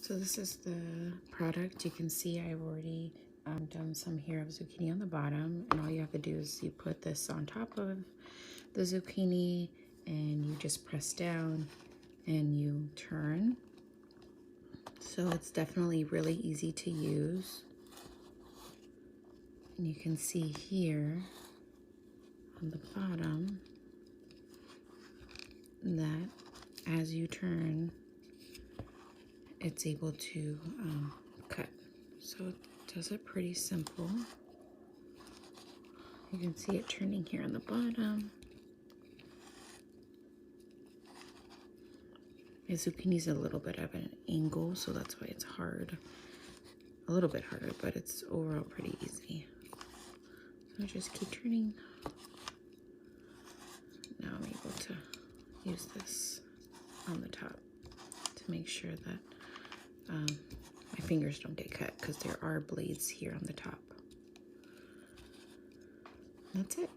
So this is the product. You can see I've already done some here of zucchini on the bottom, and all you have to do is you put this on top of the zucchini and you just press down and you turn. So it's definitely really easy to use. And you can see here on the bottom that as you turn, it's able to cut. So it does it pretty simple. You can see it turning here on the bottom. My zucchini's a little bit of an angle, so that's why it's hard. A little bit harder, but it's overall pretty easy. So just keep turning. Now I'm able to use this on the top to make sure that my fingers don't get cut, because there are blades here on the top. That's it.